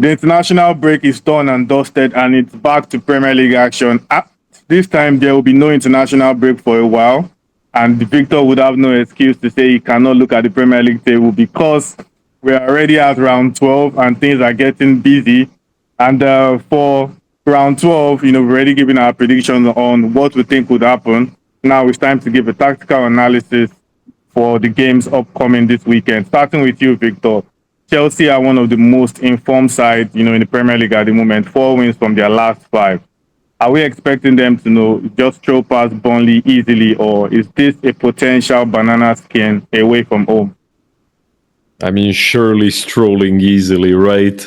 The international break is done and dusted, and it's back to Premier League action. This time, there will be no international break for a while, and Victor would have no excuse to say he cannot look at the Premier League table because we're already at round 12 and things are getting busy. And for round 12, we've already given our predictions on what we think would happen. Now it's time to give a tactical analysis for the games upcoming this weekend. Starting with you, Victor. Chelsea are one of the most informed sides, in the Premier League at the moment. 4 wins from their last 5. Are we expecting them to, just throw past Burnley easily, or is this a potential banana skin away from home? I mean, surely strolling easily, right?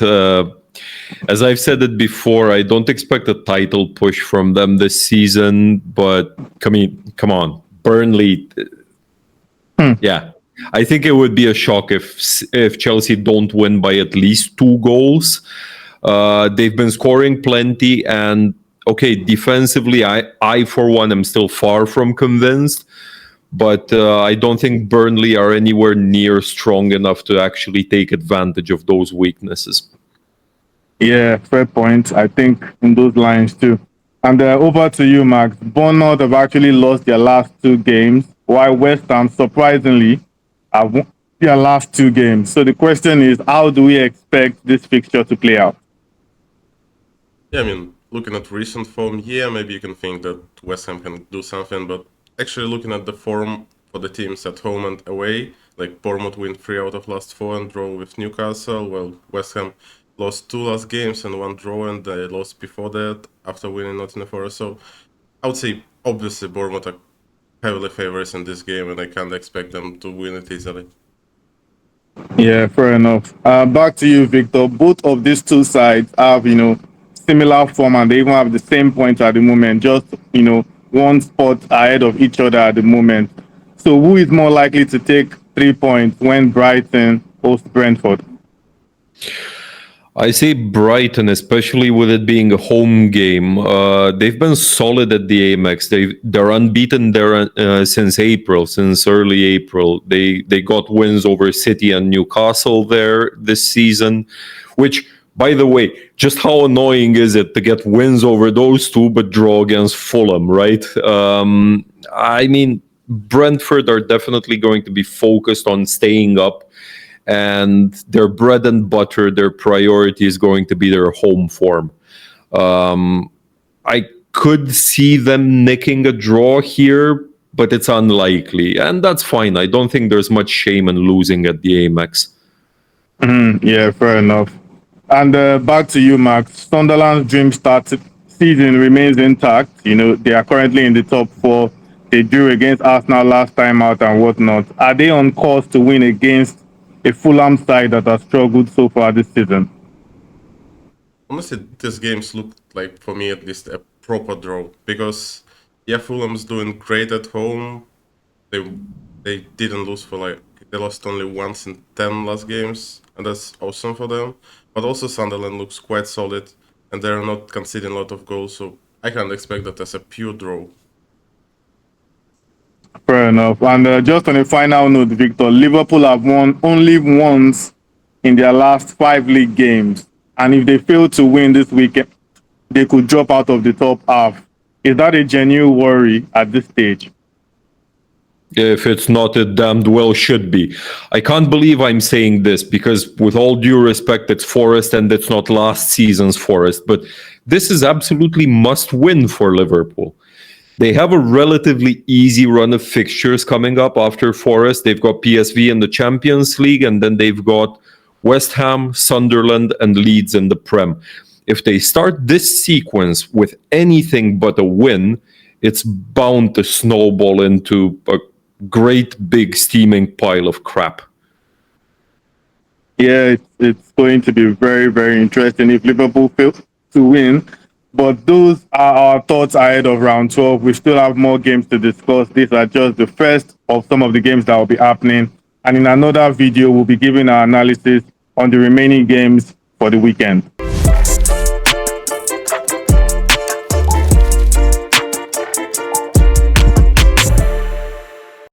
As I've said it before, I don't expect a title push from them this season, but come on, Burnley. Yeah, I think it would be a shock if Chelsea don't win by at least 2 goals. They've been scoring plenty, and okay, defensively, I for one am still far from convinced. But I don't think Burnley are anywhere near strong enough to actually take advantage of those weaknesses. Yeah, fair point. I think in those lines too. And over to you, Max. Bournemouth have actually lost their last 2 games, while West Ham, surprisingly, have won their last 2 games. So the question is, how do we expect this fixture to play out? Yeah, I mean, looking at recent form, maybe you can think that West Ham can do something, but actually looking at the form for the teams at home and away, like Bournemouth win 3 out of last 4 and draw with Newcastle, while West Ham lost 2 last games and 1 draw, and they lost before that after winning Nottingham Forest. So I would say, obviously, Bournemouth are heavily favorites in this game, and I can't expect them to win it easily. Yeah, fair enough. Back to you, Victor. Both of these 2 sides have, similar form, and they even have the same points at the moment, just, 1 spot ahead of each other at the moment. So who is more likely to take 3 points when Brighton hosts Brentford? I say Brighton, especially with it being a home game. They've been solid at the Amex. They're unbeaten there since early April. They got wins over City and Newcastle there this season, which, by the way, just how annoying is it to get wins over those 2 but draw against Fulham, right? I mean, Brentford are definitely going to be focused on staying up, and their bread and butter, their priority is going to be their home form. I could see them nicking a draw here, but it's unlikely, and that's fine. I don't think there's much shame in losing at the Amex. Yeah, fair enough. And back to you, Max. Sunderland's dream start season remains intact. They are currently in the top 4. They drew against Arsenal last time out and whatnot. Are they on course to win against a Fulham side that has struggled so far this season? Honestly, these games look like, for me at least, a proper draw. Because, Fulham's doing great at home. They didn't lose they lost only once in 10 last games, and that's awesome for them. But also Sunderland looks quite solid, and they're not conceding a lot of goals, so I can't expect that as a pure draw. Fair enough. And just on a final note, Victor, Liverpool have won only once in their last 5 league games. And if they fail to win this weekend, they could drop out of the top half. Is that a genuine worry at this stage? If it's not, it damned well should be. I can't believe I'm saying this because, with all due respect, it's Forest and it's not last season's Forest. But this is absolutely must win for Liverpool. They have a relatively easy run of fixtures coming up after Forest. They've got PSV in the Champions League, and then they've got West Ham, Sunderland, and Leeds in the Prem. If they start this sequence with anything but a win, it's bound to snowball into a great big steaming pile of crap. Yeah, it's going to be very, very interesting if Liverpool fails to win. But those are our thoughts ahead of round 12. We still have more games to discuss. These are just the first of some of the games that will be happening. And in another video, we'll be giving our analysis on the remaining games for the weekend.